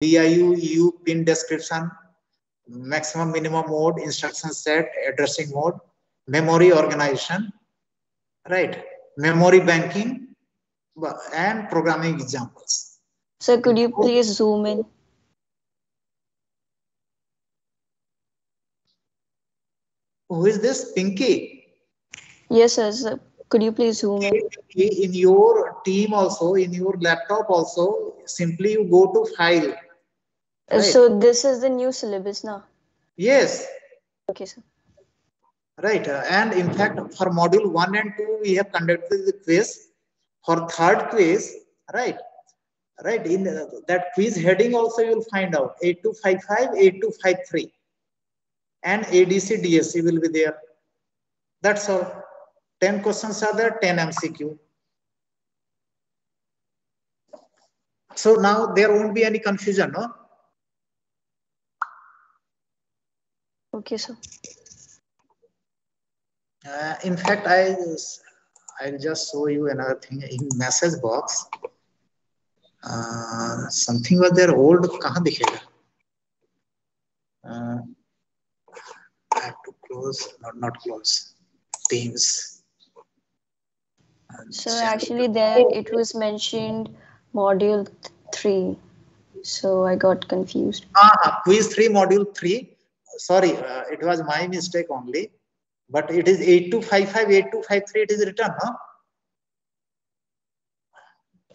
DIU, EU, pin description, maximum minimum mode, instruction set, addressing mode, memory organization, right? Memory banking and programming examples. Sir, could you please zoom in? Who is this? Pinky? Yes, sir. Could you please zoom in? In your team also, in your laptop also, simply you go to file. Right? So this is the new syllabus now? Yes. Okay, sir. Right. And in fact, for module 1 and 2, we have conducted the quiz. For third quiz, right? Right. In that quiz heading also you will find out 8255, 8253. And ADC, DSC will be there. That's all. 10 questions are there, 10 MCQ. So now there won't be any confusion, no? Okay, sir. In fact, I'll just show you another thing in message box. Something was there old. Kahan dikhega? I have to close, not close. Teams. So actually there it was mentioned module 3. So I got confused. Quiz 3, module 3. Sorry, it was my mistake only. But it is 8255, 8253, it is written, huh?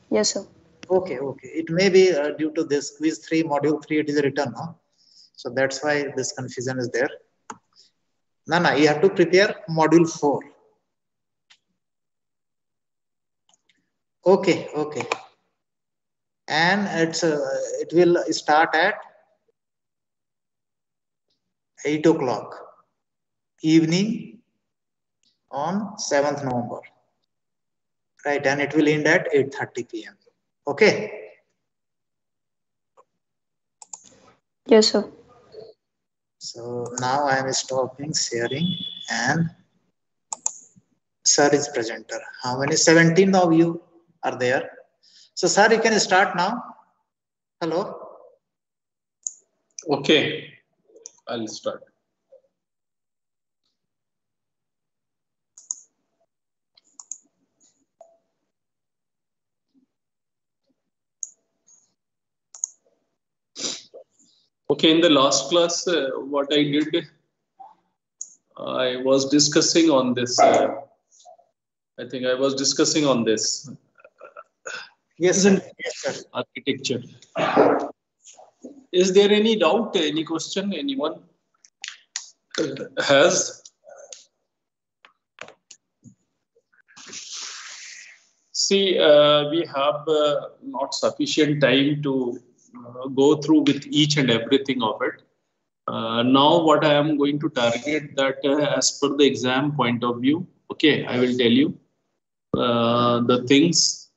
Yes, sir. Okay. It may be due to this quiz 3, module 3, it is written, huh? So that's why this confusion is there. No, you have to prepare module 4. Okay. And it will start at 8 o'clock evening on 7th November. Right, and it will end at 8:30 p.m. Okay. Yes, sir. So now I am stopping sharing and sir is presenter. How many? 17 of you are there. So sir, you can start now. Hello. Okay, I'll start. Okay, in the last class, what I did, I was discussing on this. I think I was discussing on this. Yes, sir. Architecture. Is there any doubt, any question anyone has? See, we have not sufficient time to go through with each and everything of it. Now what I am going to target that as per the exam point of view, okay, I will tell you the things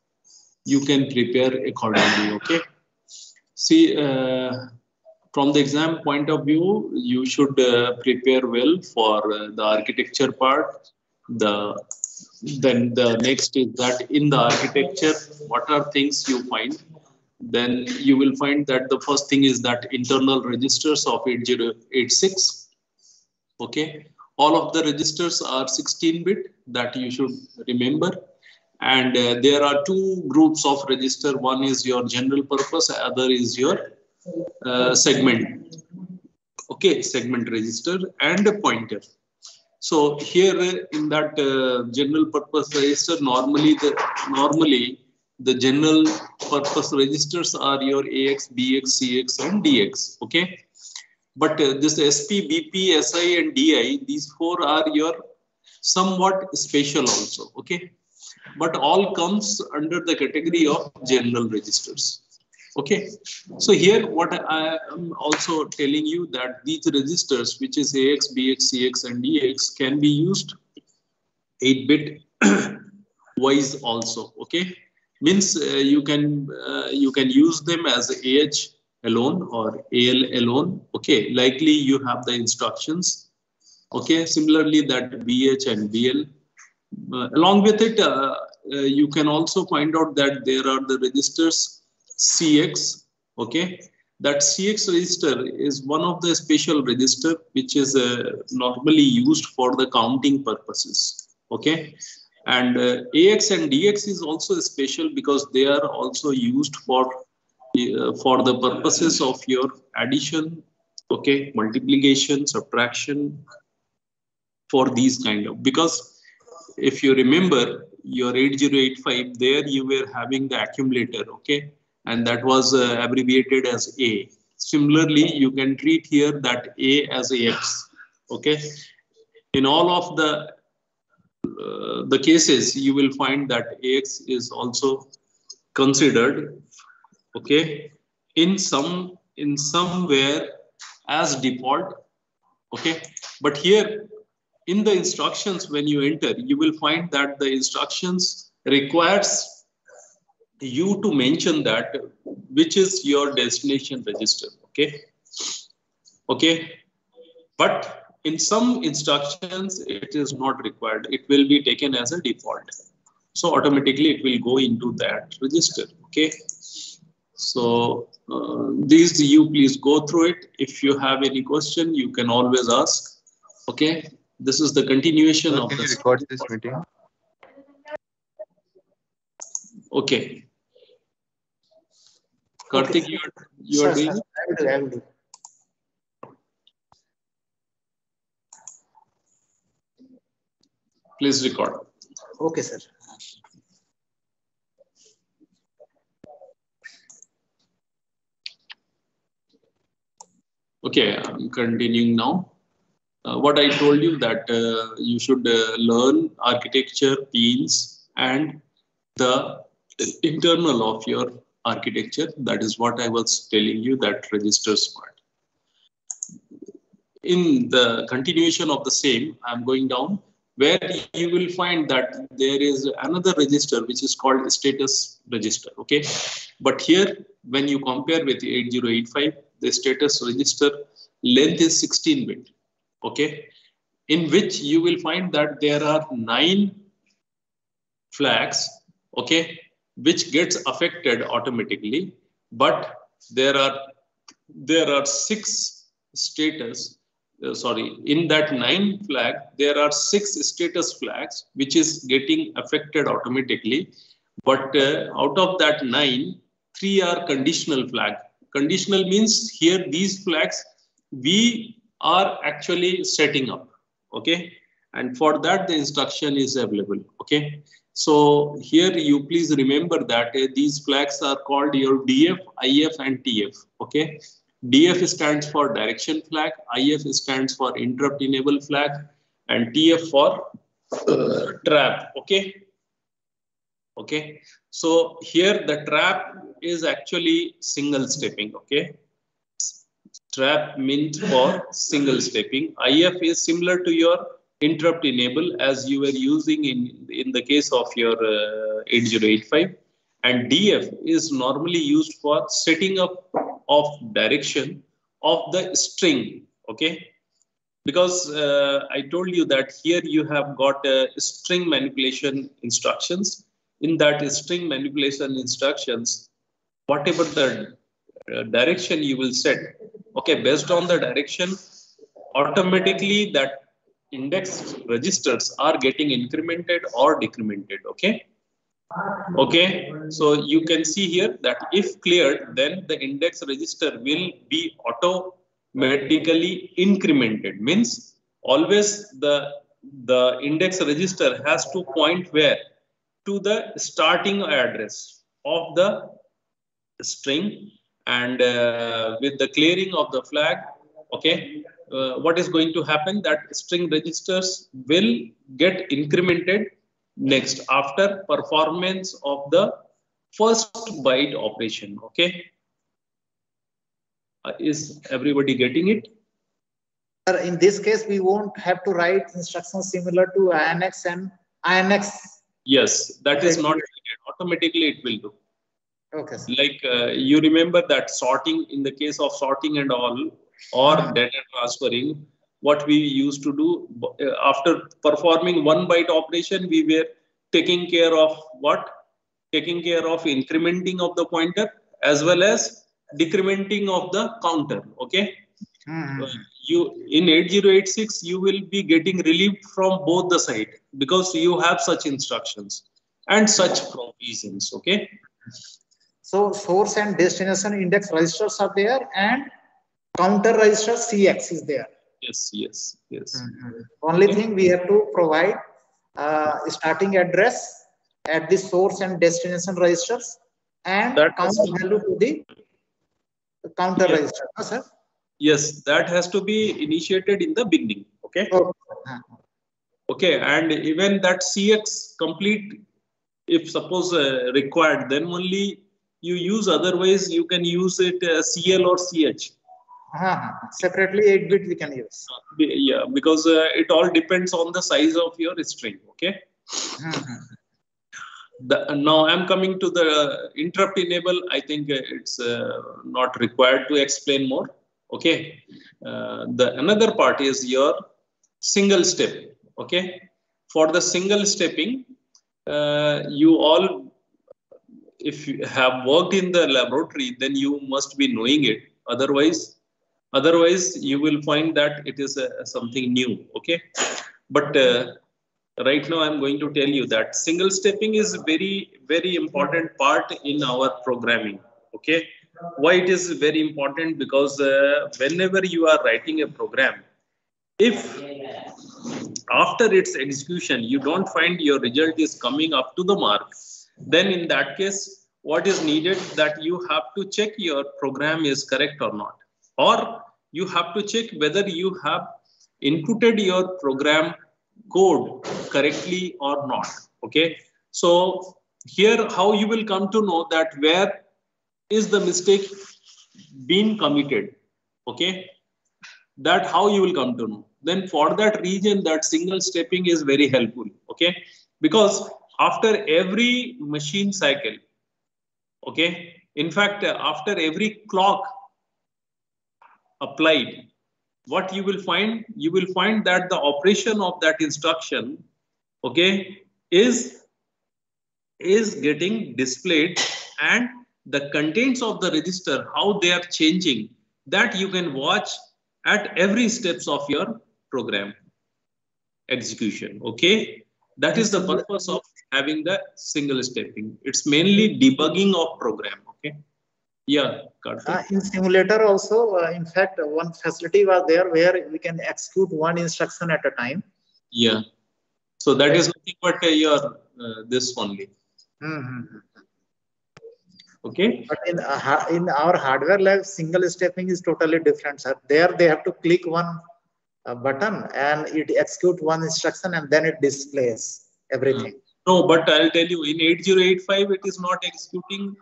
you can prepare accordingly, okay. See, from the exam point of view, you should prepare well for the architecture part. Then the next is that in the architecture, what are things you find? Then you will find that the first thing is that internal registers of 8086. Okay, all of the registers are 16-bit, that you should remember. And there are two groups of register. One is your general purpose, other is your segment. Okay, segment register and a pointer. So here in that general purpose register, normally the general purpose registers are your AX, BX, CX, and DX. Okay, but this SP, BP, SI, and DI, these four are your somewhat special also. Okay, but all comes under the category of general registers. Okay, so here what I am also telling you that these registers, which is AX, BX, CX, and DX, can be used 8-bit wise also. Okay, means you can use them as AH alone or AL alone. Okay, likely you have the instructions. Okay, similarly that BH and BL. Along with it, you can also find out that there are the registers CX, okay, that CX register is one of the special register which is normally used for the counting purposes. Okay, and AX and DX is also special because they are also used for the purposes of your addition, okay, multiplication, subtraction, for these kind of, because if you remember your 8085, there you were having the accumulator, okay, and that was abbreviated as A. Similarly, you can treat here that A as AX, okay. In all of the cases, you will find that AX is also considered, okay, in somewhere as default, okay. But here in the instructions, when you enter, you will find that the instructions requires you to mention that which is your destination register, okay. Okay, but in some instructions it is not required, it will be taken as a default, so automatically it will go into that register, okay. So these, you please go through it. If you have any question, you can always ask, okay. This is the continuation of Can the you record this meeting? okay. Karthik, Okay. you are doing sir, it? I will do. Please record. Okay, sir. Okay, I'm continuing now. What I told you that you should learn architecture, pins, and the internal of your architecture. That is what I was telling you, that registers part. In the continuation of the same, I'm going down, where you will find that there is another register which is called status register, okay. But here, when you compare with 8085, the status register length is 16-bit, okay, in which you will find that there are 9 flags, okay, which gets affected automatically, but there are 6 status. In that 9 flag, there are 6 status flags which is getting affected automatically. But out of that 9, 3 are conditional flag. Conditional means here these flags we are actually setting up, okay, and for that the instruction is available, okay. So here you please remember that these flags are called your DF, IF, and TF, okay. DF stands for direction flag, IF stands for interrupt enable flag, and TF for trap, okay. Okay, so here the trap is actually single stepping, okay. Trap meant for single stepping. IF is similar to your interrupt enable as you were using in the case of your 8085, and DF is normally used for setting up of direction of the string, okay. Because I told you that here you have got string manipulation instructions. In that string manipulation instructions, whatever the direction you will set, okay, based on the direction, automatically that index registers are getting incremented or decremented, okay. Okay, so you can see here that if cleared, then the index register will be automatically incremented. Means always the index register has to point where? To the starting address of the string, and with the clearing of the flag, okay, what is going to happen? That string registers will get incremented next after performance of the first byte operation, okay. Is everybody getting it? In this case, we won't have to write instructions similar to INX and INX. Yes, that is not needed. Automatically it will do. Okay. Like you remember that sorting, in the case of sorting and all, or data transferring, what we used to do after performing 1 byte operation, we were taking care of what? Taking care of incrementing of the pointer as well as decrementing of the counter. Okay. You in 8086 you will be getting relief from both the side because you have such instructions and such provisions. Okay. So source and destination index registers are there and counter register CX is there. Yes. Only thing we have to provide starting address at the source and destination registers and count value to the counter register. No, sir? Yes, that has to be initiated in the beginning. Okay. Okay, and even that CX complete, if suppose required, then only you use. Otherwise, you can use it CL or CH. Separately 8-bit we can use. Yeah, because it all depends on the size of your string. Okay. Now I'm coming to the interrupt enable. I think it's not required to explain more. Okay. The another part is your single step. Okay. For the single stepping, you all, if you have worked in the laboratory, then you must be knowing it. Otherwise, you will find that it is something new. Okay. But right now, I'm going to tell you that single stepping is very, very important part in our programming. Okay. Why it is very important? Because whenever you are writing a program, if after its execution, you don't find your result is coming up to the mark, then in that case, what is needed that you have to check your program is correct or not, or you have to check whether you have inputted your program code correctly or not. Okay. So here, how you will come to know that where is the mistake being committed. Okay. That how you will come to know. Then for that region, that single stepping is very helpful. Okay. Because after every machine cycle, okay, in fact, after every clock applied, what you will find that the operation of that instruction, okay, is getting displayed, and the contents of the register, how they are changing, that you can watch at every steps of your program execution. Okay. That is the purpose of having the single stepping. It's mainly debugging of program. Okay. Yeah. In simulator also, in fact, one facility was there where we can execute one instruction at a time. Yeah. So that is nothing but your this only. Okay. But in our hardware lab, single stepping is totally different, sir. There they have to click one button and it execute one instruction and then it displays everything. No, but I'll tell you, in 8085, it is not executing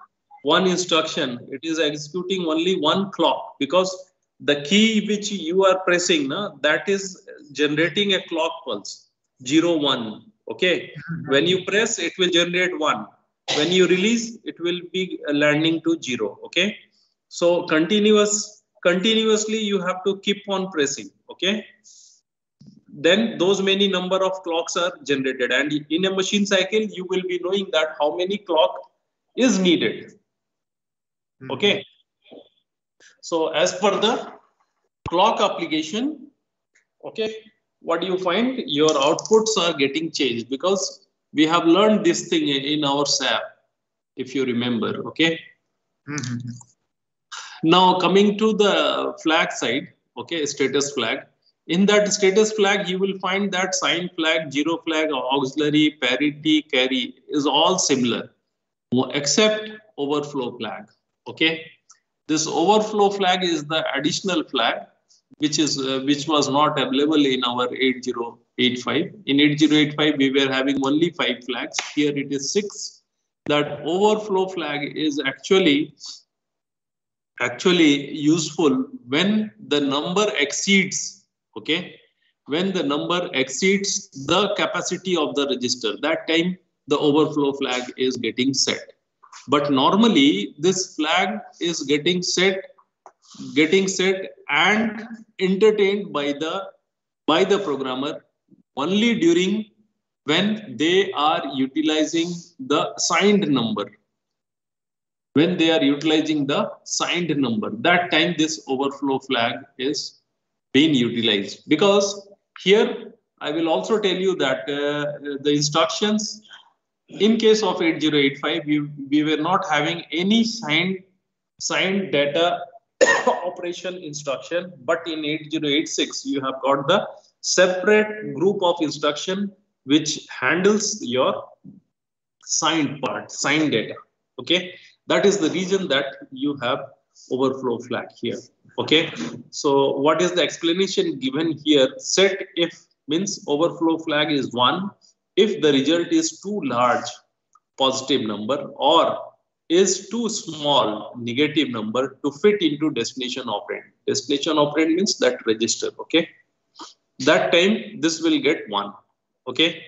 one instruction. It is executing only one clock, because the key which you are pressing, that is generating a clock pulse, 0, 1. Okay. When you press, it will generate 1. When you release, it will be landing to 0. Okay. So continuously you have to keep on pressing. Okay. Then those many number of clocks are generated, and in a machine cycle, you will be knowing that how many clock is needed. Okay. So as per the clock application, okay, what do you find? Your outputs are getting changed, because we have learned this thing in our SAP, if you remember. Okay. Now coming to the flag side, okay, status flag. In that status flag, you will find that sign flag, zero flag, auxiliary, parity, carry is all similar, except overflow flag. Okay. This overflow flag is the additional flag, which was not available in our 8085. In 8085, we were having only 5 flags. Here it is 6. That overflow flag is actually useful when the number exceeds. Okay, when the number exceeds the capacity of the register, that time the overflow flag is getting set. But normally this flag is getting set and entertained by the programmer only during when they are utilizing the signed number. when they are utilizing the signed number. That time this overflow flag is being utilized, because here I will also tell you that the instructions in case of 8085 we were not having any signed data operation instruction, but in 8086 you have got the separate group of instruction which handles your signed part, signed data. Okay, that is the reason that you have overflow flag here. Okay, so what is the explanation given here? Set if means overflow flag is 1 if the result is too large positive number or is too small negative number to fit into destination operand. Destination operand means that register. Okay, that time this will get 1. Okay,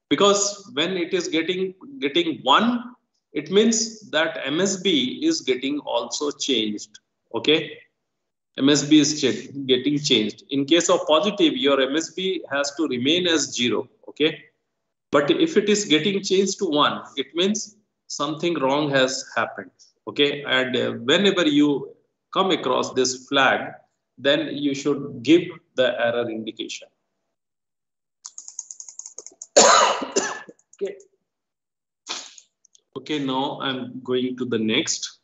because when it is getting 1, it means that MSB is getting also changed. Okay, MSB is getting changed. In case of positive, your MSB has to remain as 0. Okay, but if it is getting changed to 1, it means something wrong has happened. Okay, and whenever you come across this flag, then you should give the error indication. Okay. Okay, now I'm going to the next.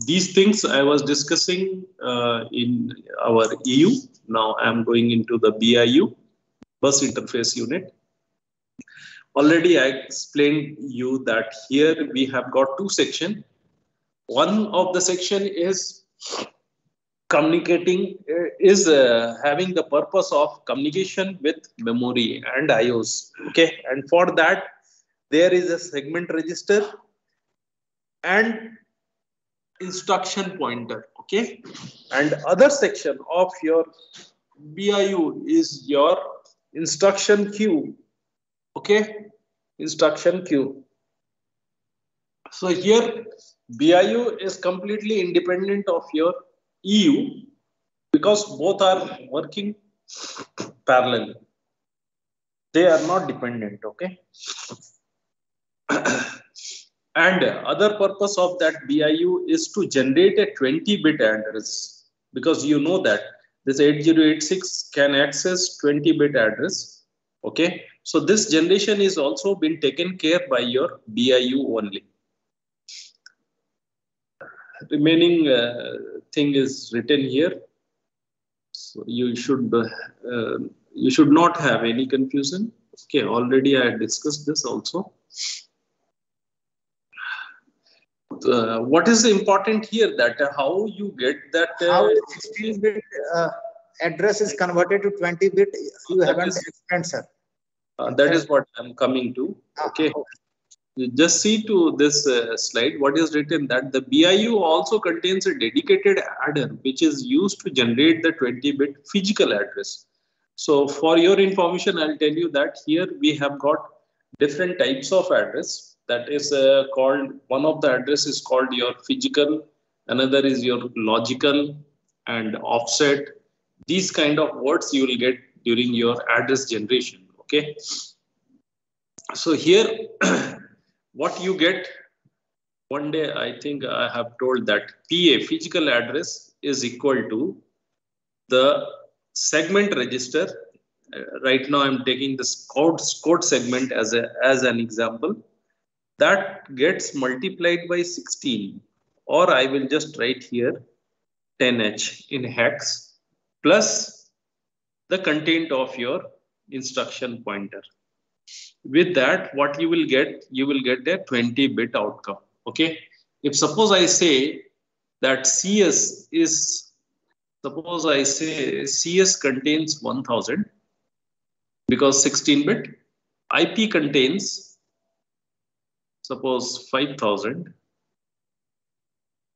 These things I was discussing in our EU. Now I'm going into the BIU, bus interface unit. Already I explained you that here we have got 2 sections. One of the section is communicating, having the purpose of communication with memory and IOs. Okay, and for that there is a segment register and instruction pointer. Okay, and other section of your BIU is your instruction queue. Okay, instruction queue. So here BIU is completely independent of your EU because both are working parallel. They are not dependent. Okay. And other purpose of that BIU is to generate a 20-bit address, because you know that this 8086 can access 20-bit address. Okay, so this generation is also been taken care by your BIU only. Remaining thing is written here, so you should not have any confusion. Okay, already I discussed this also. What is important here, that how you get that how 16-bit address is converted to 20-bit, you haven't explained, sir. That is what I'm coming to. Okay. You just see to this slide what is written, that the BIU also contains a dedicated adder which is used to generate the 20-bit physical address. So for your information, I'll tell you that here we have got different types of address. That is called, one of the address is called your physical, another is your logical and offset. These kind of words you will get during your address generation. Okay. So here what you get, one day I think I have told that PA, physical address, is equal to the segment register. Right now I'm taking this code segment as an example. That gets multiplied by 16, or I will just write here 10H in hex plus the content of your instruction pointer. With that, what you will get a 20-bit outcome. Okay, if suppose I say that CS is, suppose I say CS contains 1000 because 16-bit, IP contains suppose 5000,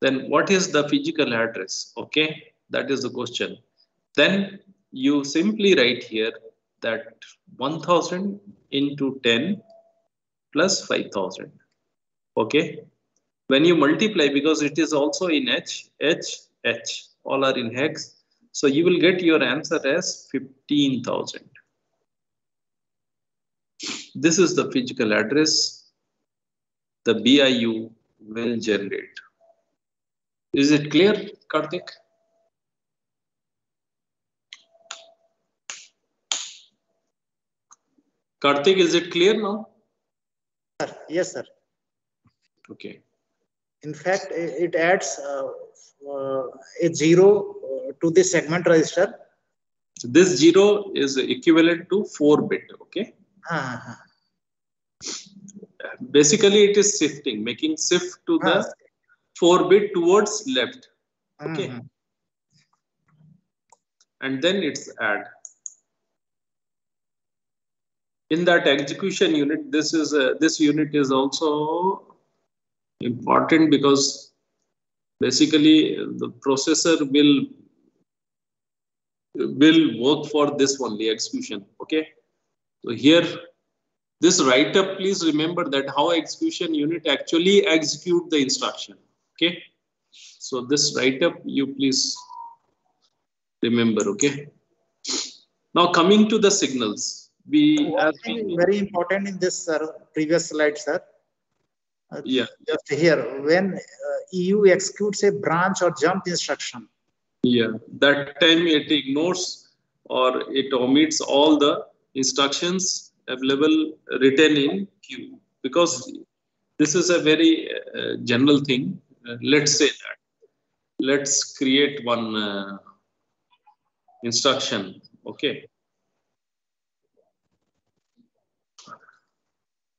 then what is the physical address? Okay, that is the question. Then you simply write here that 1000 into 10 plus 5000. Okay, when you multiply, because it is also in H, all are in hex, so you will get your answer as 15,000. This is the physical address the BIU will generate. Is it clear, Karthik? Karthik, is it clear now? Yes, sir. Okay. In fact, it adds a 0 to the segment register. So this 0 is equivalent to 4-bit. Okay. Basically, it is shifting, making shift to the 4-bit towards left. Okay. And then it's add. In that execution unit, this unit is also important because basically the processor will work for this only execution. Okay. So here, this write-up, please remember that how execution unit actually execute the instruction. Okay. So this write-up you please remember. Okay. Now coming to the signals. Very important in this previous slide, sir. Yeah. Just here, when EU executes a branch or jump instruction. Yeah, that time it ignores or it omits all the instructions available written in queue, because this is a very general thing. Let's say that. Let's create one instruction. Okay.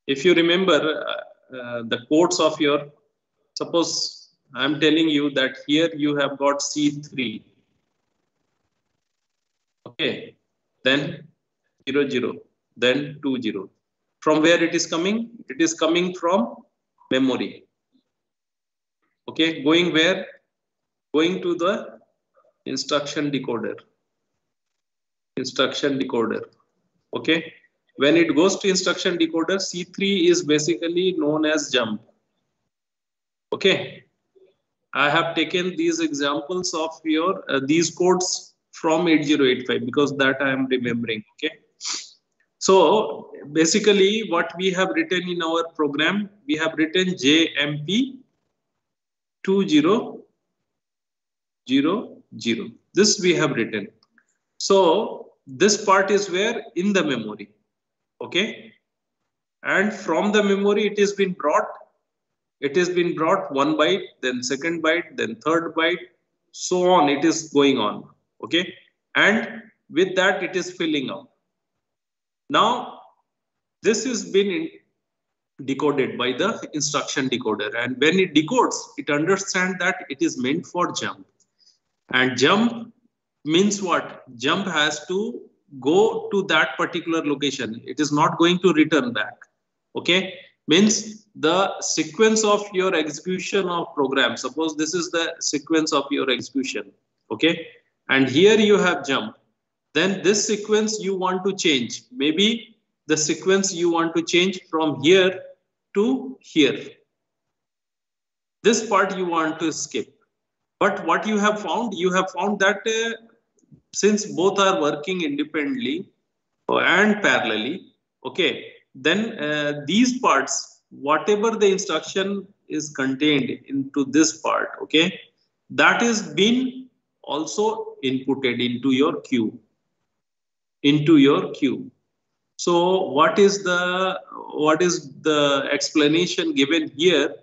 If you remember the codes of your, suppose I'm telling you that here you have got C3. Okay, then 0, 0, then 2, 0. From where it is coming? It is coming from memory. Okay, going where? Going to the instruction decoder. Instruction decoder. Okay, when it goes to instruction decoder, C3 is basically known as jump. Okay, I have taken these examples of your these codes from 8085 because that I am remembering. Okay, so basically what we have written in our program, we have written JMP 2000. This we have written. So this part is where in the memory. Okay, and from the memory it has been brought. It has been brought 1 byte, then 2nd byte, then 3rd byte, so on. It is going on. Okay, and with that it is filling up. Now this has been decoded by the instruction decoder, and when it decodes, it understands that it is meant for jump. And jump means what? Jump has to go to that particular location. It is not going to return back. Okay, means the sequence of your execution of program. Suppose this is the sequence of your execution. Okay, and here you have jump. Then this sequence you want to change. Maybe the sequence you want to change from here to here. This part you want to skip. But what you have found that since both are working independently and parallelly, okay, then these parts, whatever the instruction is contained into this part, okay, that is been also inputted into your queue. So what is the explanation given here,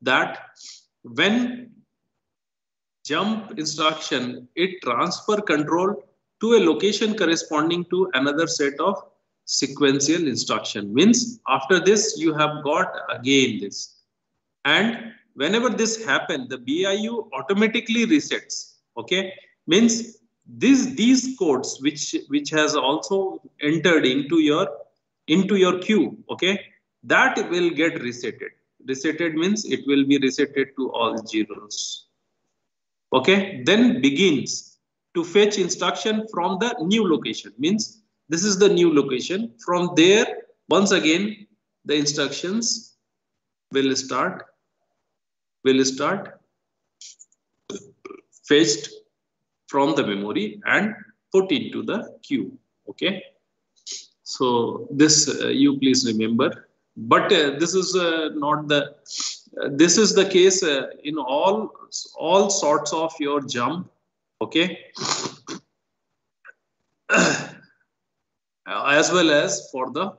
that when jump instruction, it transfer control to a location corresponding to another set of sequential instruction. Means after this you have got again this, and whenever this happens, the BIU automatically resets. Okay, means these codes which has also entered into your queue. Okay, that will get resetted. Resetted means it will be resetted to all zeros. Okay, then begins to fetch instruction from the new location. Means this is the new location. From there, once again, the instructions will start fetched from the memory and put into the queue. Okay, So this you please remember. But this is not the. This is the case in all sorts of your jump. Okay. As well as for the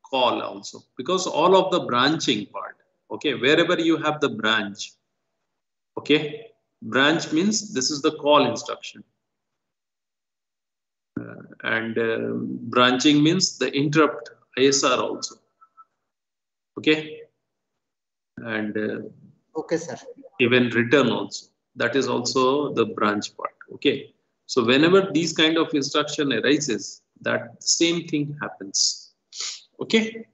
call also, because all of the branching part, okay, wherever you have the branch, okay, branch means this is the call instruction, and branching means the interrupt ISR also, okay, and Okay, sir. even return also, that is also the branch part, okay. So whenever these kind of instruction arises, that same thing happens, okay.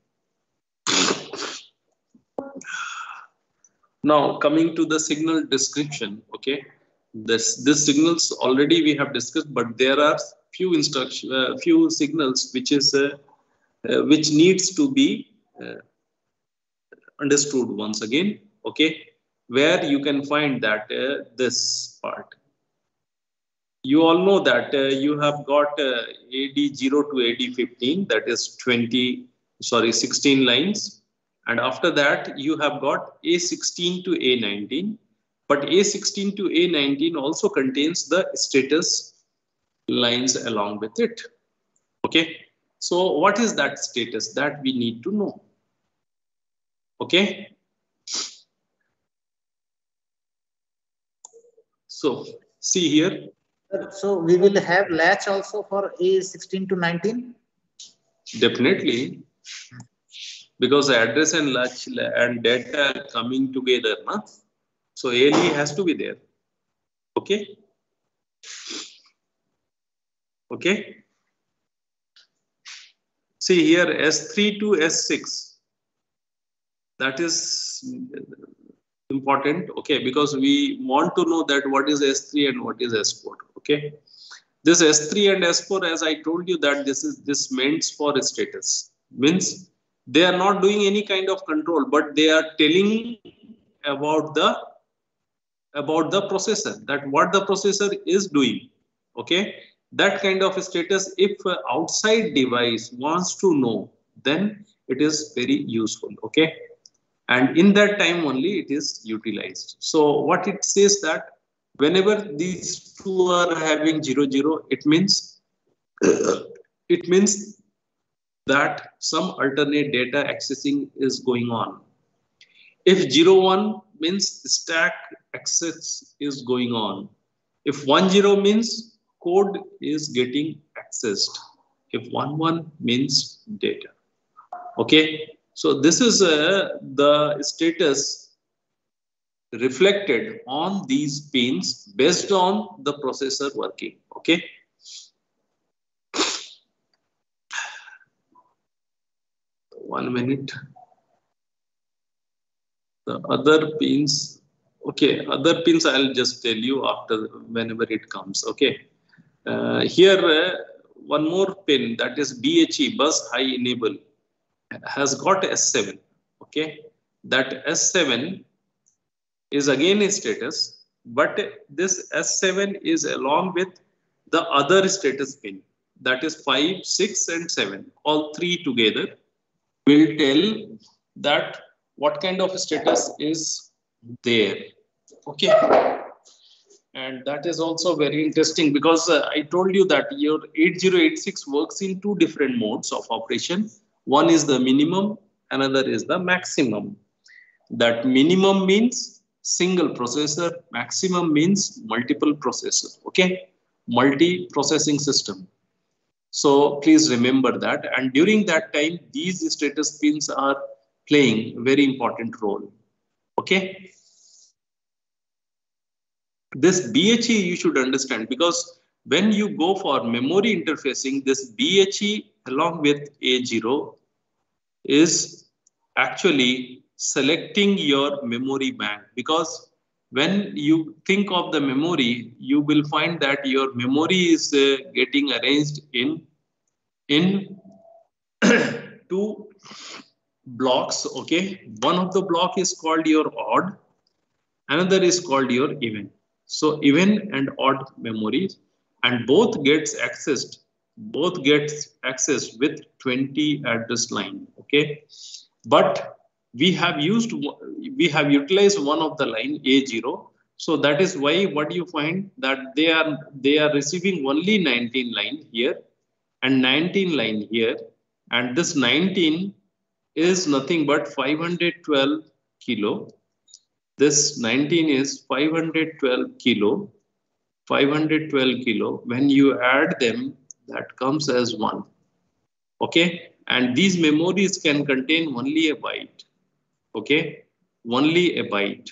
Now coming to the signal description, okay, this signals already we have discussed, but there are few signals which needs to be understood once again, okay, where you can find that this part. You all know that you have got AD0 to AD15, that is 16 lines. And after that, you have got A16 to A19. But A16 to A19 also contains the status lines along with it. Okay. So what is that status that we need to know? Okay. So see here. So we will have latch also for A16 to 19? Definitely. Because address and latch and data are coming together, na? So ALE has to be there. Okay. Okay. See here S3 to S6. That is important. Okay, because we want to know that what is S3 and what is S4. Okay. This S3 and S4, as I told you, that this meant for status, means they are not doing any kind of control, but they are telling about the processor, that what the processor is doing. Okay, that kind of status, if outside device wants to know, then it is very useful. Okay, and in that time only it is utilized. So what it says, that whenever these two are having 00, it means that some alternate data accessing is going on. If 01 means stack access is going on. If 10 means code is getting accessed. If 11 means data. Okay. So this is the status reflected on these pins based on the processor working. Okay. One minute. The other pins, okay, other pins I'll just tell you after, whenever it comes. Okay. Here one more pin, that is BHE, bus high enable, has got S7. Okay. That S7 is again a status, but this S7 is along with the other status pin, that is 5, 6 and 7. All three together will tell that what kind of status is there. Okay. And that is also very interesting, because I told you that your 8086 works in two different modes of operation. One is the minimum, another is the maximum. That minimum means single processor, maximum means multiple processor. Okay, multi-processing system. So please remember that. And during that time, these status pins are playing a very important role. Okay. This BHE you should understand, because when you go for memory interfacing, this BHE along with A0 is actually selecting your memory bank, because when you think of the memory, you will find that your memory is getting arranged in two blocks. Okay, one of the block is called your odd, another is called your even. So even and odd memories, and both gets accessed both gets accessed with 20 address line. Okay, but we have utilized one of the line A0. So that is why what you find that they are receiving only 19 line here and 19 line here, and this 19 is nothing but 512 kilo. This 19 is 512 kilo. 512 kilo. When you add them, that comes as 1. Okay, and these memories can contain only a byte. Okay, only a byte.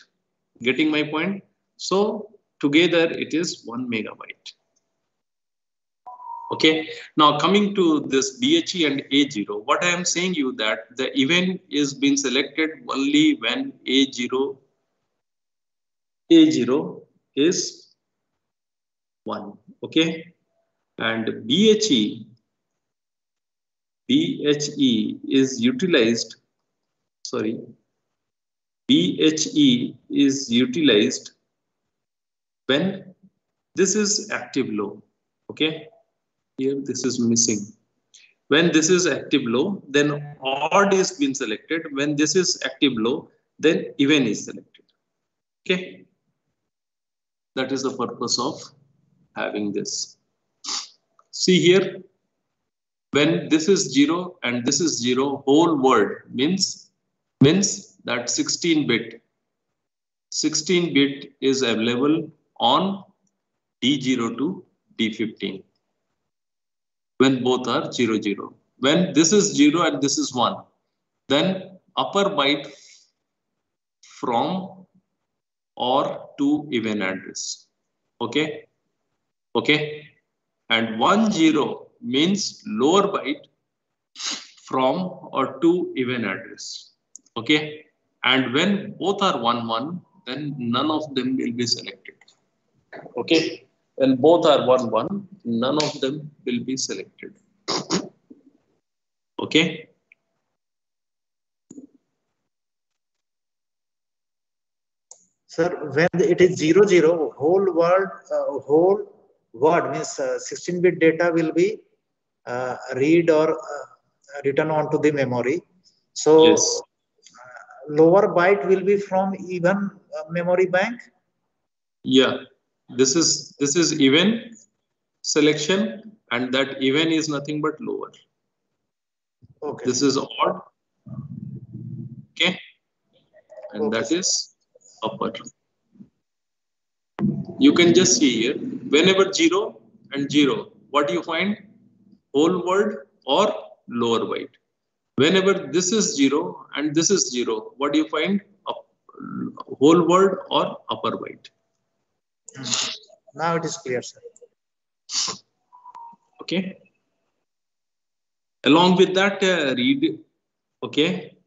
Getting my point? So together it is 1 megabyte. Okay, now coming to this DHE and A0, what I am saying you that the event is being selected only when A0 is 1. Okay, and BHE is utilized. Sorry, BHE is utilized when this is active low. Okay, here this is missing. When this is active low, then odd is been selected. When this is active low, then even is selected. Okay, that is the purpose of having this. See here, when this is 0 and this is 0, whole word means that 16-bit is available on D0 to D15 when both are 0, 0. When this is 0 and this is 1, then upper byte from or to even address. Okay, and 1, 0 means lower byte from or to even address. Okay, and when both are 1, 1, then none of them will be selected. Okay, when both are 1, 1, none of them will be selected. Okay. Sir, when it is 0, 0, whole word means 16-bit data will be read or written onto the memory. So yes. Lower byte will be from even memory bank. Yeah, this is even selection, and that even is nothing but lower. Okay. This is odd. Okay, and okay, that sir. is upper. You can just see here, whenever 0 and 0, what do you find? Whole word or lower byte. Whenever this is 0 and this is 0, what do you find? Whole word or upper byte. Now it is clear, sir. Okay. Along with that, read. Okay,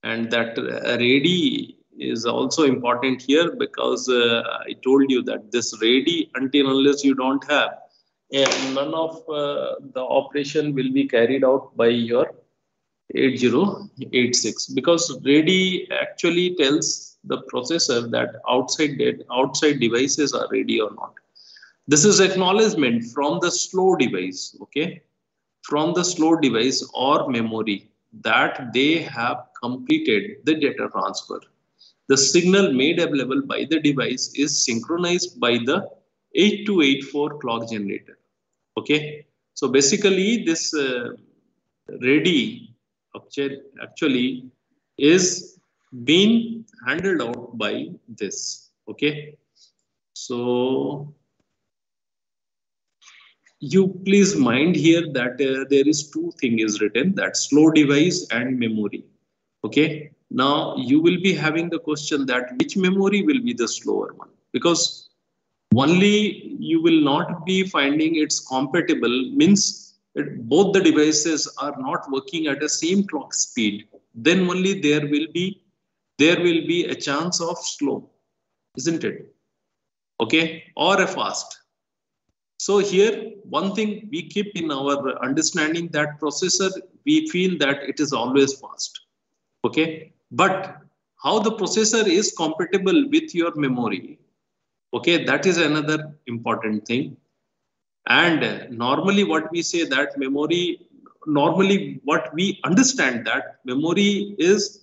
and that ready is also important here, because I told you that this ready, until unless you don't have, none of the operation will be carried out by your 8086, because ready actually tells the processor that outside devices are ready or not. This is acknowledgement from the slow device. Okay, from the slow device or memory that they have completed the data transfer. The signal made available by the device is synchronized by the 8284 clock generator. Okay, so basically this ready actually is being handled out by this. Okay, so you please mind here that there is two things written, that slow device and memory. Okay, now you will be having the question that which memory will be the slower one, because only you will not be finding it's compatible means both the devices are not working at the same clock speed, then only there will be a chance of slow, isn't it? Okay, or a fast. So here, one thing we keep in our understanding that processor, we feel that it is always fast. Okay, but how the processor is compatible with your memory, okay, that is another important thing. And normally what we say that memory, normally what we understand that memory is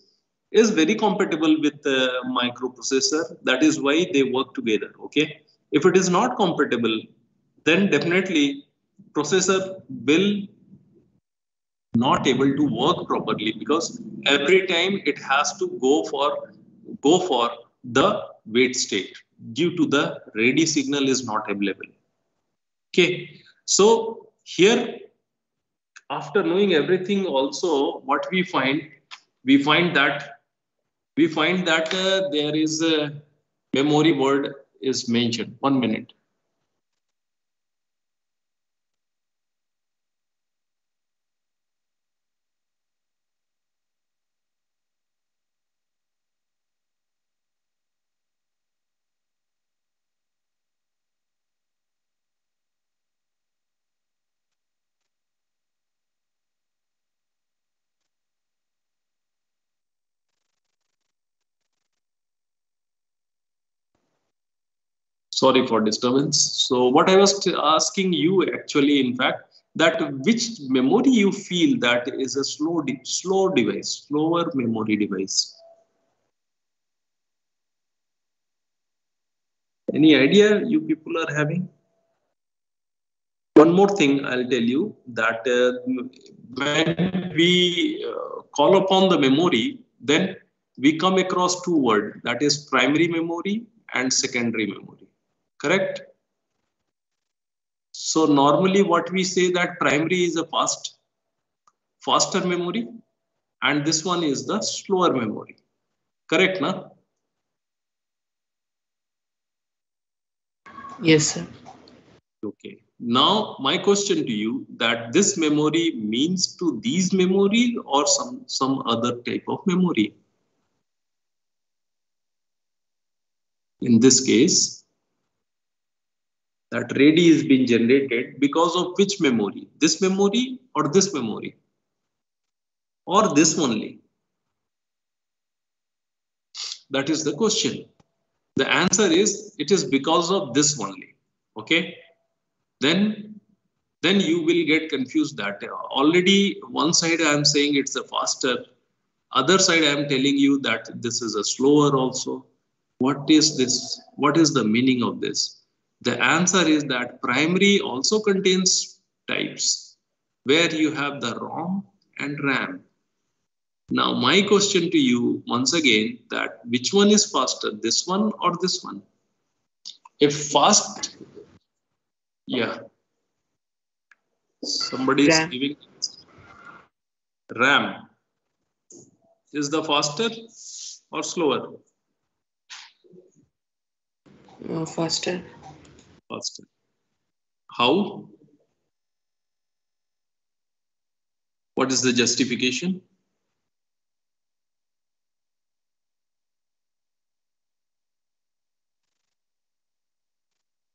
very compatible with the microprocessor. That is why they work together. Okay. If it is not compatible, then definitely processor will not able to work properly, because every time it has to go for the wait state due to the ready signal is not available. Okay, so here, after knowing everything, also what we find that there is a memory word is mentioned. 1 minute. Sorry for disturbance. So what I was asking you actually, in fact, that which memory you feel that is a slow device, slower memory device. Any idea you people are having? One more thing I'll tell you that when we call upon the memory, then we come across two words, that is primary memory and secondary memory. Correct? So normally what we say that primary is a faster memory and this one is the slower memory. Correct, na? Yes, sir. Okay. Now my question to you that this memory means to these memory or some other type of memory. In this case, that ready is being generated because of which memory? This memory or this memory? Or this only? That is the question. The answer is it is because of this only. Okay. Then you will get confused that already one side I am saying it's a faster, other side I am telling you that this is a slower also. What is this? What is the meaning of this? The answer is that primary also contains types where you have the ROM and RAM. Now my question to you once again that which one is faster, this one or this one? If fast, yeah. Somebody is RAM. giving RAM. Is the faster or slower? Faster. Faster. How? What is the justification?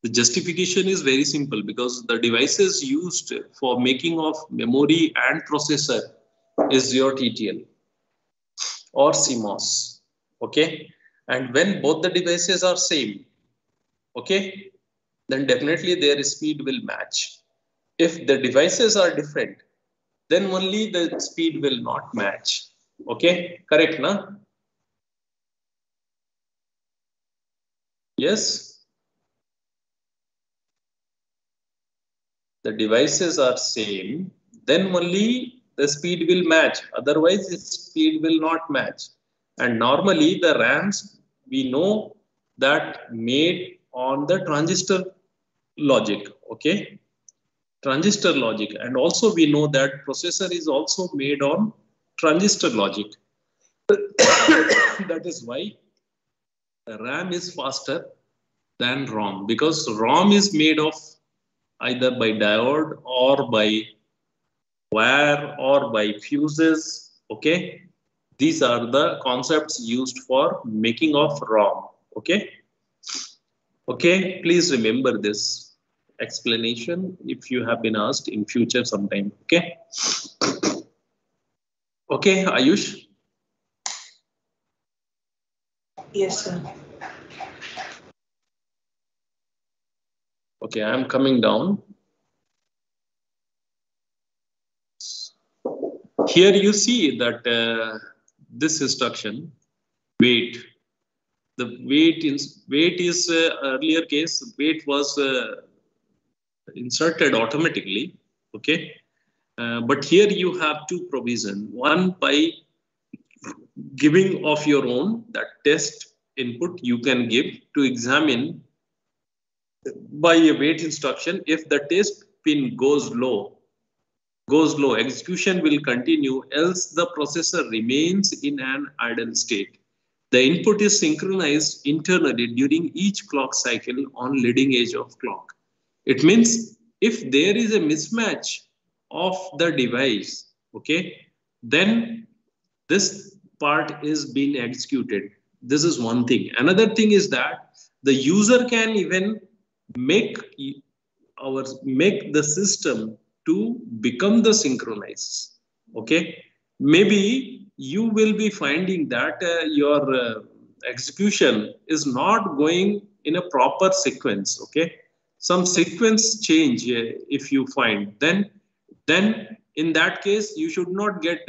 The justification is very simple because the devices used for making of memory and processor is your TTL or CMOS. Okay. And when both the devices are same, okay, then definitely their speed will match. If the devices are different, then only the speed will not match. Okay, correct, na? Yes. The devices are same, then only the speed will match. Otherwise, its speed will not match. And normally the RAMs, we know that made on the transistor logic, okay? Transistor logic. And also we know that processor is also made on transistor logic. That is why the RAM is faster than ROM, because ROM is made of either by diode or by wire or by fuses. Okay, these are the concepts used for making of ROM. Okay, okay, please remember this explanation if you have been asked in future sometime. Okay, okay, Ayush. Yes, sir. Okay, I am coming down. here you see that this instruction wait. The wait is earlier case wait was inserted automatically. Okay, but here you have two provision. One, by giving of your own that test input you can give to examine by a wait instruction. If the test pin goes low, execution will continue, else the processor remains in an idle state. The input is synchronized internally during each clock cycle on leading edge of clock. It means if there is a mismatch of the device, okay, then this part is being executed. This is one thing. Another thing is that the user can even make the system to become the synchronized. Okay, maybe you will be finding that your execution is not going in a proper sequence. Okay, some sequence change if you find, then in that case you should not get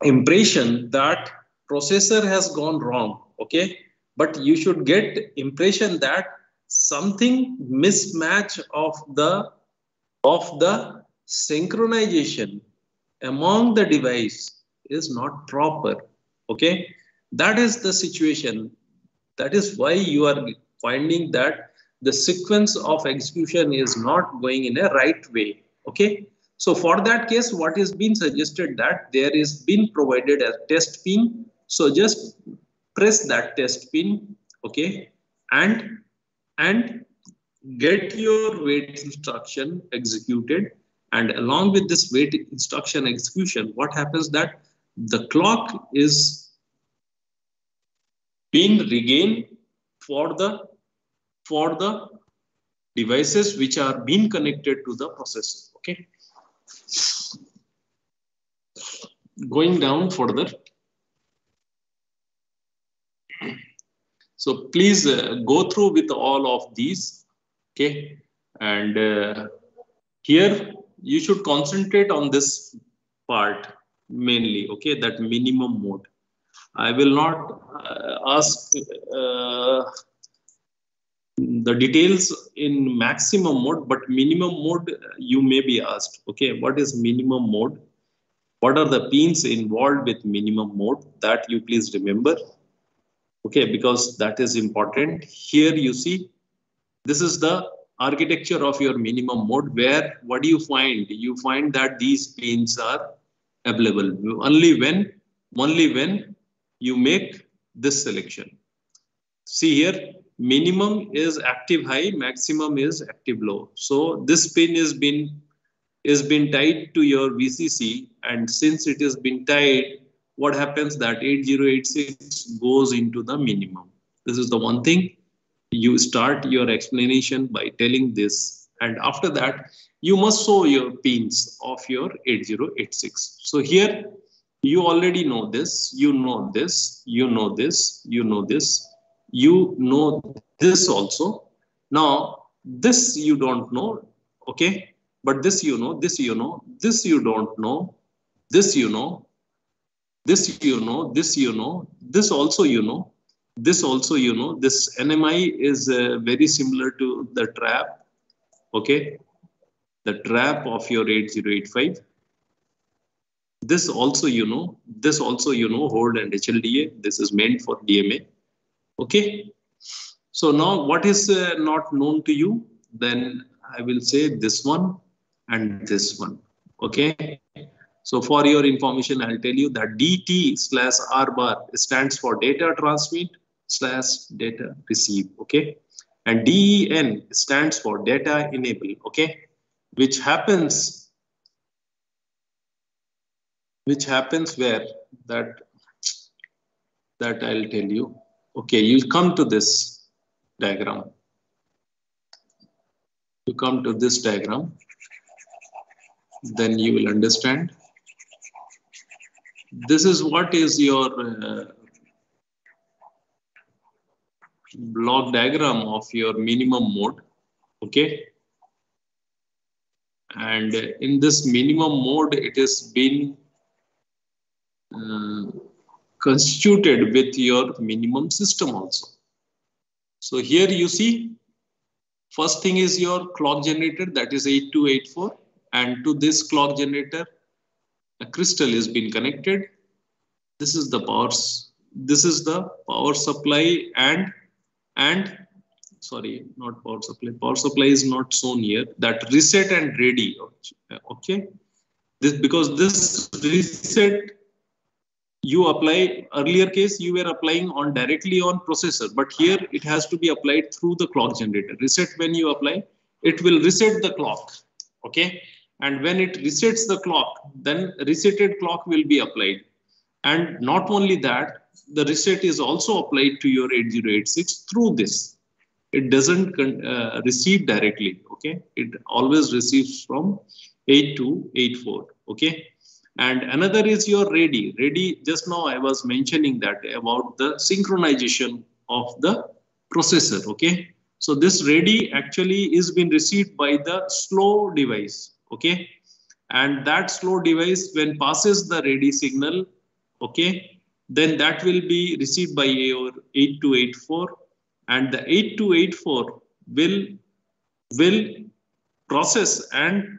impression that processor has gone wrong. Okay, but you should get impression that something mismatch of the synchronization among the device is not proper. Okay, that is the situation. That is why you are finding that the sequence of execution is not going in a right way. Okay, so for that case, what is being suggested that there is been provided a test pin. So just press that test pin, okay, and get your wait instruction executed. And along with this wait instruction execution, what happens that the clock is being regained for the devices which are being connected to the processor. Okay, going down further. So please go through with all of these. Okay, and here you should concentrate on this part mainly. Okay, that minimum mode. I will not ask the details in maximum mode, but minimum mode you may be asked. Okay, what is minimum mode? What are the pins involved with minimum mode? That you please remember. Okay, because that is important. Here you see, this is the architecture of your minimum mode, where what do you find? You find that these pins are available only when you make this selection. See here, minimum is active high, maximum is active low. So this pin is been tied to your VCC, and since it has been tied, what happens that 8086 goes into the minimum. This is the one thing. You start your explanation by telling this, and after that you must show your pins of your 8086. So here you already know this, you know this, you know this, you know this, you know this also. Now this you don't know, okay, but this you know, this you know, this you don't know, this you know, this you know, this you know, this also you know, this also you know. This NMI is very similar to the trap. Okay, the trap of your 8085. This also you know, this also you know, hold and HLDA. This is meant for DMA. Okay, so now what is not known to you? Then I will say this one and this one. Okay, so for your information, I'll tell you that DT/R bar stands for data transmit / data receive. Okay, and DEN stands for data enable. Okay, which happens where that I'll tell you. Okay, you come to this diagram. You come to this diagram, then you will understand. This is what is your block diagram of your minimum mode. Okay, And in this minimum mode, it is been constituted with your minimum system also. So here you see, first thing is your clock generator, that is 8284, and to this clock generator a crystal is been connected. This is the power supply, and sorry, not power supply. Power supply is not shown here. That reset and ready. Okay, this because this reset you apply, earlier case you were applying on directly on processor, but here it has to be applied through the clock generator. Reset, when you apply, it will reset the clock. Okay, and when it resets the clock, then resetted clock will be applied. And not only that, the reset is also applied to your 8086 through this. It doesn't receive directly. Okay, it always receives from 8284. Okay. And another is your ready. Ready, just now I was mentioning that about the synchronization of the processor. Okay. So this ready actually is been received by the slow device. Okay. And that slow device, when passes the ready signal, okay, then that will be received by your 8284, and the 8284 will process and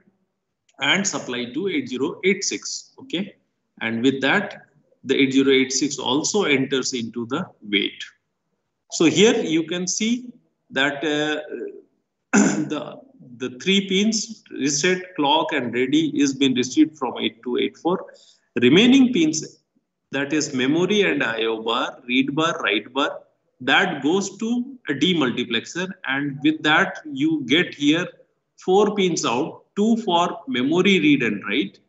supply to 8086. Okay, and with that the 8086 also enters into the wait. So here you can see that the three pins, reset, clock and ready, is been received from 8284. Remaining pins, that is memory and IO bar, read bar, write bar, that goes to a demultiplexer, and with that you get here 4 pins out, 2 for memory read and write,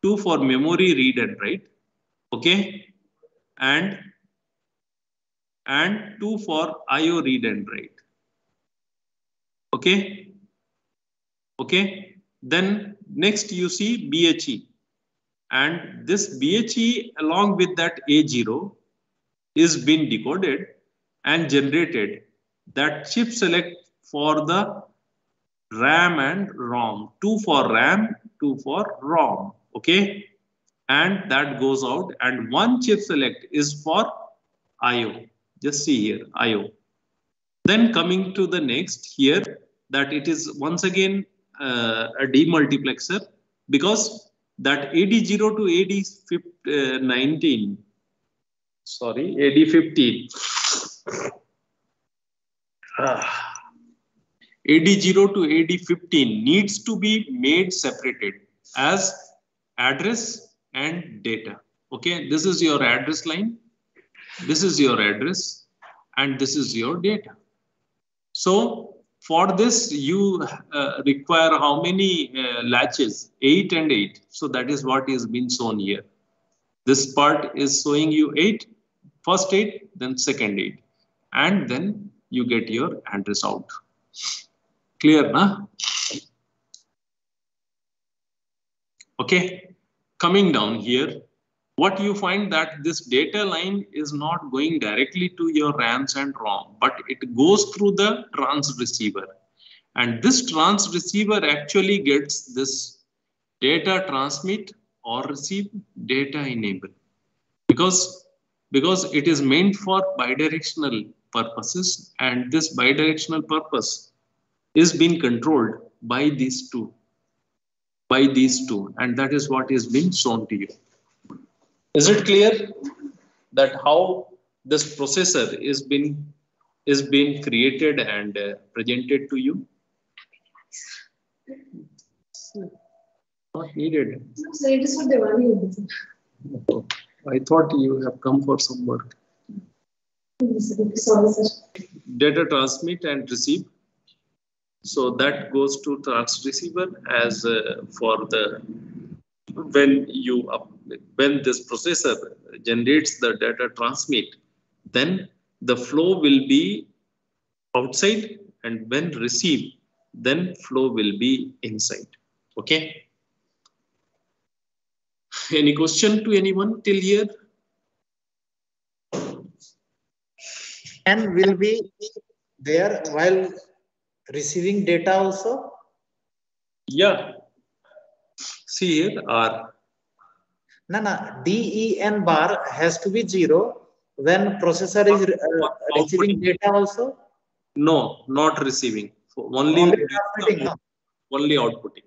2 for memory read and write, okay, and 2 for IO read and write. Okay. Okay. Then next you see BHE, and this BHE along with that A0 is been decoded and generated that chip select for the RAM and ROM, 2 for RAM, 2 for ROM. Okay. And that goes out, and 1 chip select is for IO. Just see here, IO. Then coming to the next here, that it is once again a demultiplexer, because that AD0 to AD19, sorry, AD15, AD0 to AD15 needs to be made separated as address and data. Okay, this is your address line, this is your address, and this is your data. So for this you require how many latches? 8 and 8. So that is what is being shown here. This part is showing you 8, first 8, then second 8, and then you get your address out. Clear, na? Okay, coming down here, what you find that this data line is not going directly to your RAMs and ROM, but it goes through the transceiver. And this transceiver actually gets this data transmit or receive, data enable. Because it is meant for bidirectional purposes, and this bidirectional purpose is being controlled by these two. And that is what is being shown to you. Is it clear that how this processor is being created and presented to you? Not needed. I thought you have come for some work. Data transmit and receive. So that goes to transceiver as for the when this processor generates the data transmit, then the flow will be outside, and when receive, then flow will be inside. Okay. Any question to anyone till here? And will be there while receiving data also? Yeah, See here, R. No, DEN bar has to be 0 when processor is receiving Outputting. data also. No, not receiving. So only Transmitting. No? Only outputting.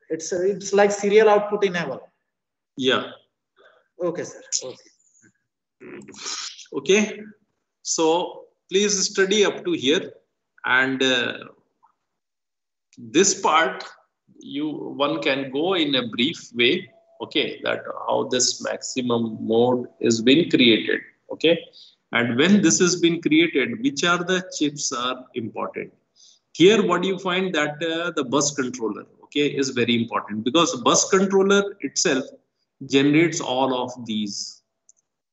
It's like serial output enable. Yeah. Okay, sir. Okay. Okay. So please study up to here, and this part one can go in a brief way. Okay, that how this maximum mode is being created. Okay, and when this has been created, which are the chips are important. Here, what you find that the bus controller, okay, is very important, because bus controller itself generates all of these.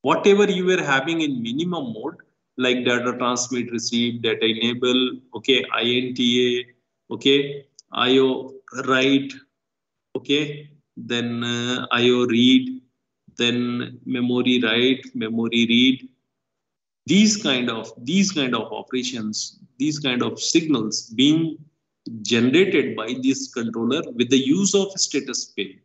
Whatever you were having in minimum mode, like data transmit, receive, data enable, okay, INTA, okay, IO write, okay, then IO read, then memory write, memory read. These kind of operations, these kind of signals being generated by this controller with the use of status pin,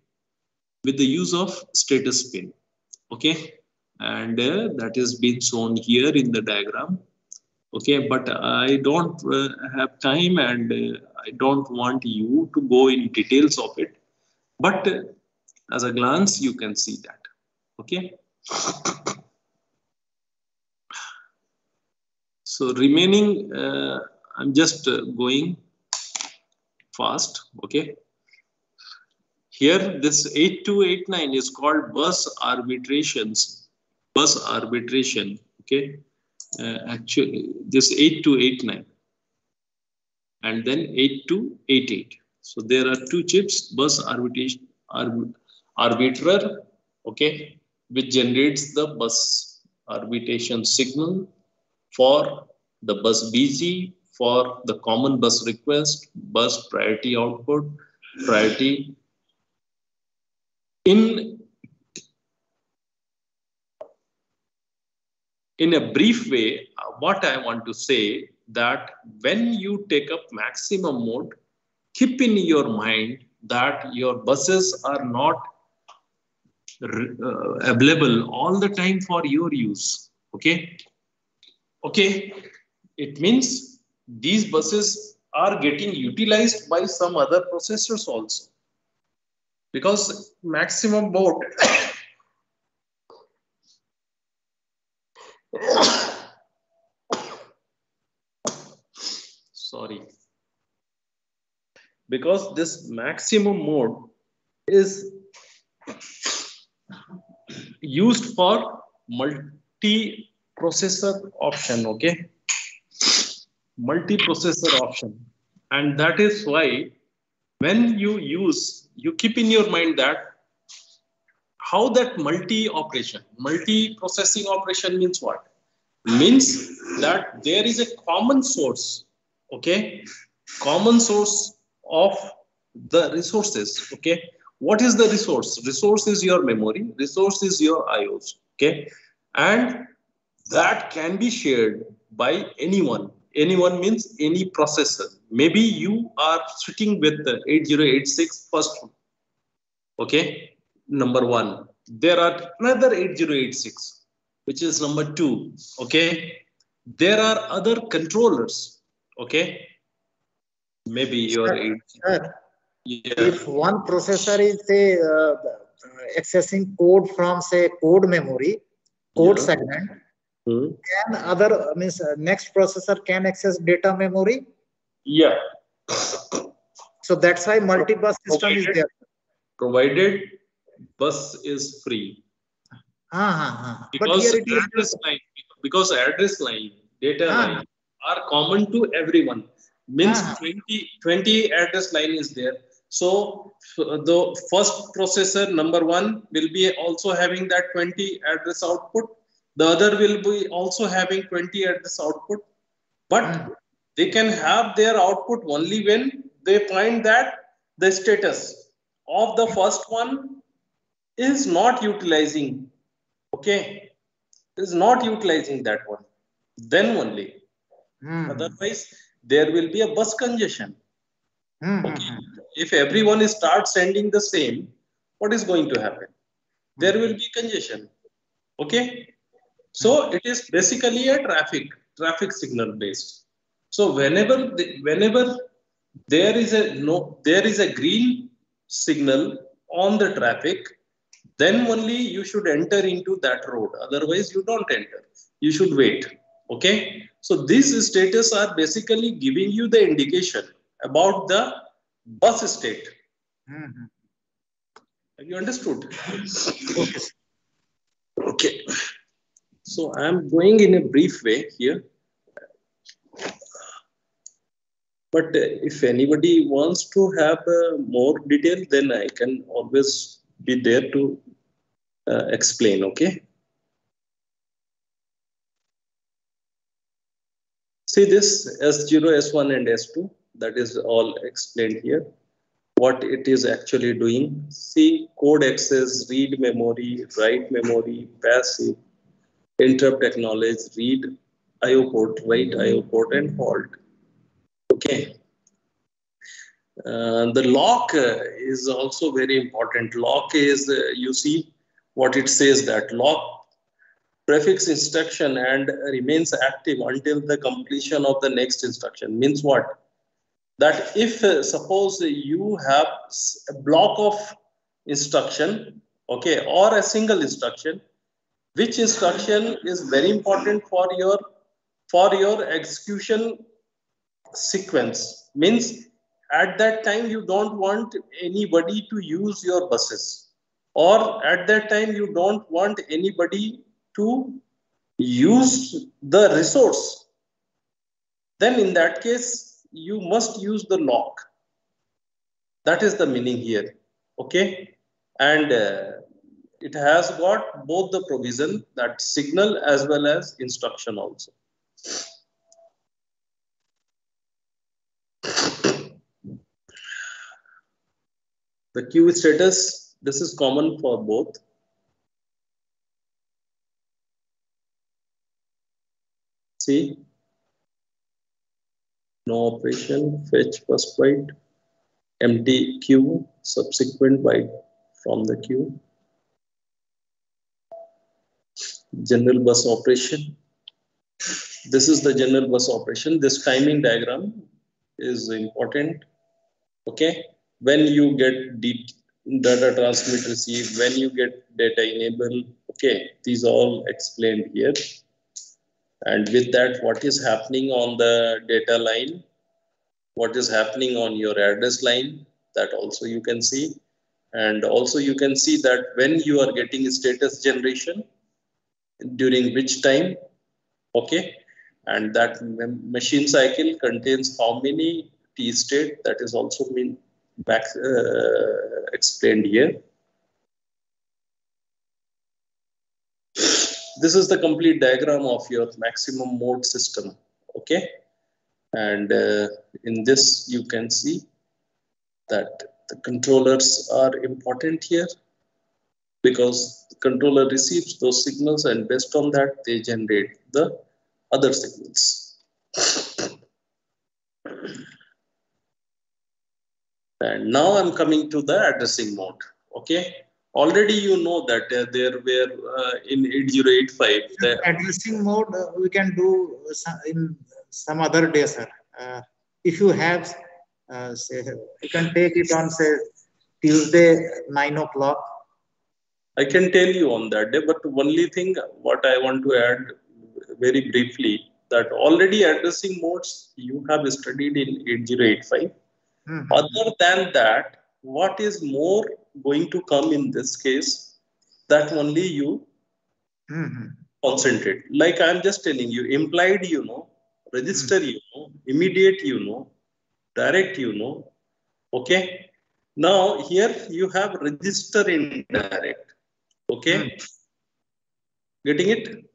okay, and that is being shown here in the diagram. Okay, but I don't have time, and I don't want you to go in details of it, but as a glance you can see that. Okay, so remaining I'm just going fast. Okay, here this 8289 is called bus arbitration. Okay, actually this 8289 and then 8288. So there are two chips, bus arbiter, okay, which generates the bus arbitration signal for the bus BG, for the common bus request, bus priority output, priority. In a brief way, what I want to say that when you take up maximum mode, keep in your mind that your buses are not available all the time for your use. Okay. Okay. It means these buses are getting utilized by some other processors also, because maximum mode sorry, because this maximum mode is used for multi-processor option. Okay, multi-processor option, and that is why when you keep in your mind that how that multi-processing operation means what? Means that there is a common source, okay, common source of the resources. Okay, what is the resource? Resource is your memory, resource is your IOs. Okay, and that can be shared by anyone. Anyone means any processor. Maybe you are sitting with the 8086 first one. Okay, number one. There are another 8086, which is number two. Okay, there are other controllers. Okay, maybe your Sir, if one processor is say accessing code from say code memory, code segment, can other means next processor can access data memory? Yeah. So that's why multi-bus system is there. Provided bus is free. Because address line, data line are common to everyone. Means 20 address line is there. So the first processor number one will be also having that 20 address output. The other will be also having 20 address output. But they can have their output only when they find that the status of the first one is not utilizing. Okay, is not utilizing that one. Then only. Otherwise, there will be a bus congestion. Okay. If everyone starts sending the same, what is going to happen? There will be congestion. Okay. So it is basically a traffic signal based. So whenever there is a green signal on the traffic, then only you should enter into that road. Otherwise, you don't enter. You should wait. Okay. So these status are basically giving you the indication about the bus state. Have you understood? Okay. Okay. So I am going in a brief way here. But if anybody wants to have more detail, then I can always be there to explain. Okay. See this S0, S1 and S2, that is all explained here. What it is actually doing. See, code access, read memory, write memory, passive, interrupt acknowledge, read IO port, write IO port and halt. Okay. The lock is also very important. Lock is, you see what it says, that lock prefix instruction and remains active until the completion of the next instruction. Means what? That if suppose you have a block of instruction, okay, or a single instruction, which instruction is very important for your execution sequence. Means at that time you don't want anybody to use your buses, or at that time you don't want anybody to use the resource, then in that case you must use the lock. That is the meaning here. Okay. And it has got both the provision, that signal as well as instruction also. The queue status, this is common for both. See, no operation, fetch first byte, empty queue, subsequent byte from the queue. General bus operation. This is the general bus operation. This timing diagram is important. Okay. When you get data transmit receive, when you get data enable, okay, these all explained here. And with that, what is happening on the data line, what is happening on your address line, that also you can see. And also you can see that when you are getting status generation, during which time, okay, and that machine cycle contains how many T state, that is also been back explained here. This is the complete diagram of your maximum mode system. Okay. And in this, you can see that the controllers are important here, because the controller receives those signals and based on that, they generate the other signals. And now I'm coming to the addressing mode. Okay. Already you know that there were in 8085. The addressing mode we can do in some other day, sir. If you have, say, you can take it on, say, Tuesday, 9 o'clock. I can tell you on that day, but only thing what I want to add very briefly, that already addressing modes you have studied in 8085. Other than that, what is more going to come in this case, that only you concentrate. Like I'm just telling you, implied you know, register you know, immediate you know, direct you know. Okay. Now here you have register indirect. Okay. Getting it?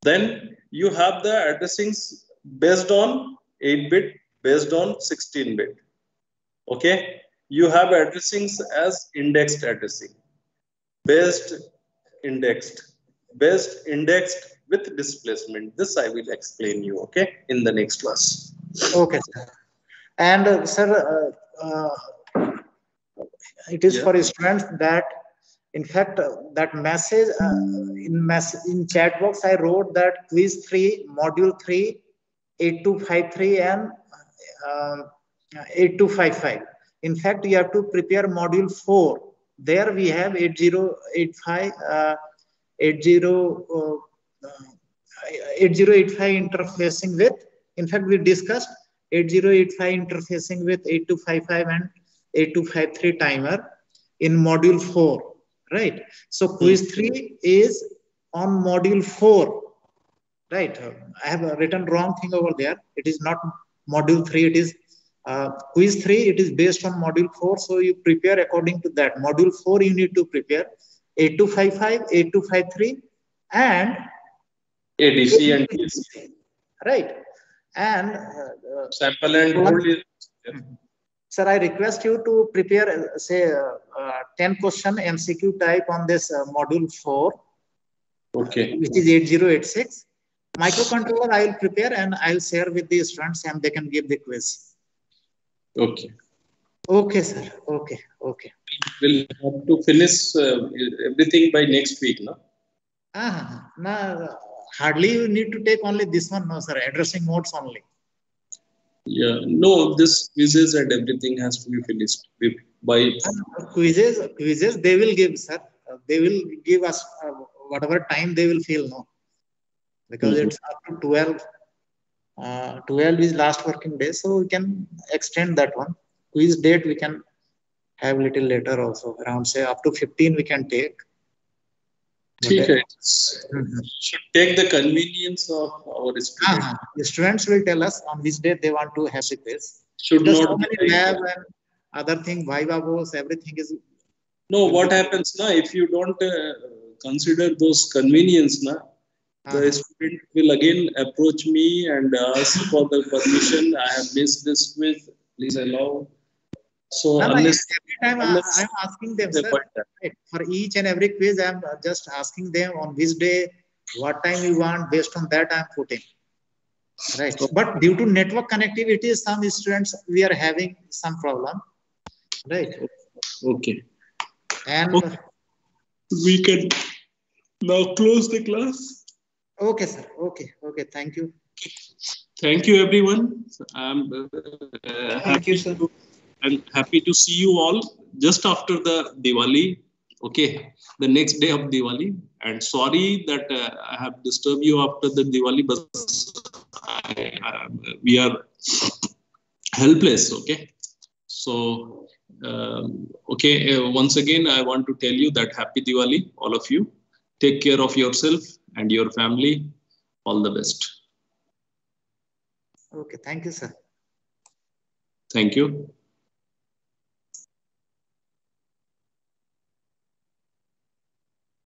Then you have the addressings based on 8-bit, based on 16-bit. Okay. You have addressings as indexed addressing, based indexed with displacement. This I will explain you, okay, in the next class. Okay, sir. And sir, it is for students that, in fact, that message in chat box I wrote that quiz 3, module 3, 8253 and 8255. In fact, you have to prepare module 4. There we have 8085 8085 interfacing with. In fact, we discussed 8085 interfacing with 8255 and 8253 timer in module 4. Right. So quiz 3 is on module 4. Right. I have written wrong thing over there. It is not module 3. It is quiz 3. It is based on module 4. So you prepare according to that. Module 4 you need to prepare 8255, 8253 and ADC and TC. Right. And sample and hold is. Sir, I request you to prepare, say, 10 question MCQ type on this module 4, okay, which is 8086. Microcontroller I will prepare and I will share with the students and they can give the quiz. Okay. Okay, sir. Okay. Okay. We'll have to finish everything by next week, no? No, hardly you need to take only this one, no, sir. Addressing modes only. Yeah, no, this quizzes and everything has to be finished by quizzes they will give, sir. They will give us whatever time they will feel, no, because it's up to 12. 12 is last working day, so we can extend that one. Quiz date we can have little later also, around say up to 15 we can take. Okay. Should take the convenience of our students. The students will tell us on which day they want to have the quiz. Should because not so many lab and other thing, Viva boss, everything is. No, what happens now if you don't consider those convenience now? The student will again approach me and ask for the permission. I have missed this quiz. Please allow. So every time I'm asking them, sir, right, for each and every quiz, I'm just asking them on which day, what time you want. Based on that, I'm putting. Right. But due to network connectivity, some students we are having some problem. Right. Okay. And we can now close the class. Okay, sir. Okay. Okay. Thank you. Thank you, everyone. I'm Thank you, sir. I'm happy to see you all just after the Diwali. Okay, the next day of Diwali. And sorry that I have disturbed you after the Diwali, but we are helpless. Okay, so okay. Once again, I want to tell you that happy Diwali, all of you. Take care of yourself and your family. All the best. Okay. Thank you, sir. Thank you.